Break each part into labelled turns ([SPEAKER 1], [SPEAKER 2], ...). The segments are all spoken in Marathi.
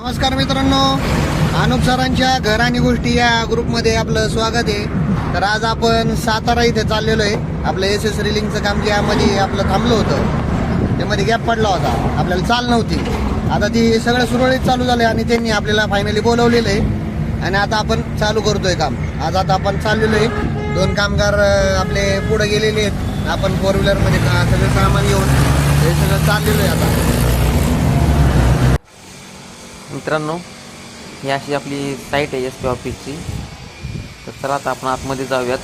[SPEAKER 1] नमस्कार मित्रांनो, अनुप सरांच्या घर आणि गोष्टी या ग्रुपमध्ये आपलं स्वागत आहे। तर आज आपण सातारा इथे चाललेलो आहे। आपलं एस रिलिंगचं काम जे यामध्ये आपलं थांबलं होतं, त्यामध्ये गॅप पडला होता, आपल्याला चाल नव्हती। आता ती सगळं सुरळीत चालू झालं आणि त्यांनी आपल्याला फायनली बोलवलेलं आहे आणि आता आपण चालू करतोय काम। आज आता आपण चाललेलो आहे, 2 कामगार आपले पुढे गेलेले आहेत, आपण 4 व्हीलरमध्ये सगळं सामान घेऊन हे सगळं चाललेलो आहे आता।
[SPEAKER 2] मित्रांनो, ही अशी आपली साईट आहे SP ऑफिसची। तर चला आता आपण आतमध्ये जाऊयात,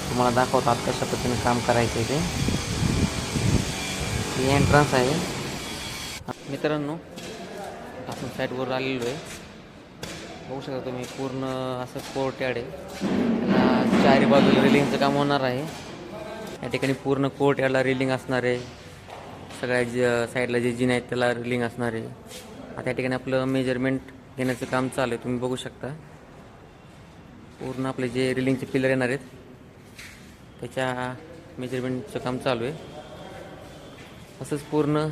[SPEAKER 2] तुम्हाला दाखवतो आत कशा पद्धतीने काम करायचं आहे ते। ही एंट्रन्स आहे। मित्रांनो, आपण साईटवर आलेलो आहे, बघू शकता तुम्ही। पूर्ण असं कोर्टयार्ड आहे, त्याला चारी बाजूला रेलिंगचं काम होणार आहे। या ठिकाणी पूर्ण कोर्टयार्डला रेलिंग असणार आहे, सगळ्या साईडला जे जिने आहेत त्याला रेलिंग असणार आहे। आता या ठिकाणी आपलं मेजरमेंट घेण्याचं काम चालू आहे, तुम्ही बघू शकता। पूर्ण आपले जे रेलिंगचे पिलर येणार आहेत त्याच्या मेजरमेंटचं काम चालू आहे। असंच पूर्ण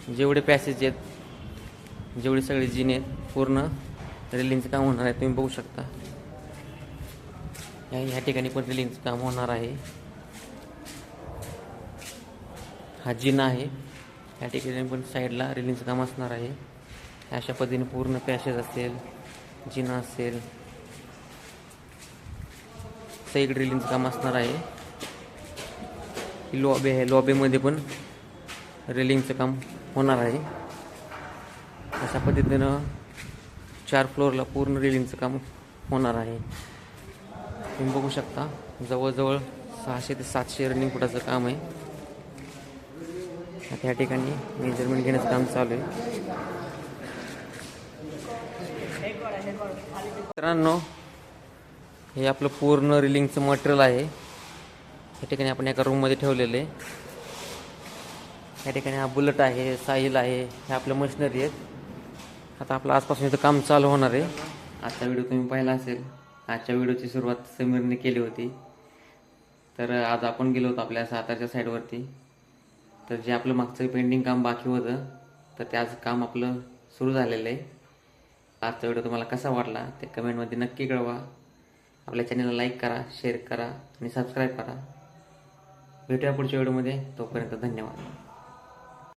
[SPEAKER 2] जेवढे पॅसेज आहेत, जेवढे सगळे जिने आहेत, पूर्ण रेलिंगचं काम होणार आहे, तुम्ही बघू शकता। ह्या ठिकाणी पण रेलिंगचं काम होणार आहे। हा जिना आहे, या ठिकाणी पण साईडला रेलिंगचं काम असणार आहे। अशा पद्धतीने पूर्ण पॅसेज असेल, जिना असेल, साईड रेलिंगचं काम असणार आहे। ही लॉबी आहे, लॉबीमध्ये पण रेलिंगचं काम होणार आहे। अशा पद्धतीनं 4 फ्लोअरला पूर्ण रेलिंगचं काम होणार आहे, तुम्ही बघू शकता। जवळजवळ 600 ते 700 रनिंग फुटाचं काम आहे। आता या ठिकाणी मेजरमेंट घेण्याचं काम चालू आहे। मित्रांनो, हे आपलं पूर्ण रिलिंगचं मटेरियल आहे, या ठिकाणी आपण एका रूममध्ये ठेवलेलं आहे। या ठिकाणी हा बुलेट आहे, साहिल आहे, हे आपलं मशिनरी आहेत। आता आपलं आजपासून इथं काम चालू होणार आहे। आजचा व्हिडिओ तुम्ही पाहिला असेल। आजच्या व्हिडिओची सुरुवात समीरने केली होती। तर आज आपण गेलो होतो आपल्या सातारच्या साईडवरती। तर जे आपलं मागचं पेंडिंग काम बाकी होतं, तर ते आज काम आपलं सुरू झालेलं आहे। आजचा व्हिडिओ तुम्हाला कसा वाटला ते कमेंटमध्ये नक्की कळवा। आपल्या चॅनलला लाईक करा, शेअर करा आणि सबस्क्राईब करा। भेटूया पुढच्या व्हिडिओमध्ये, तोपर्यंत धन्यवाद।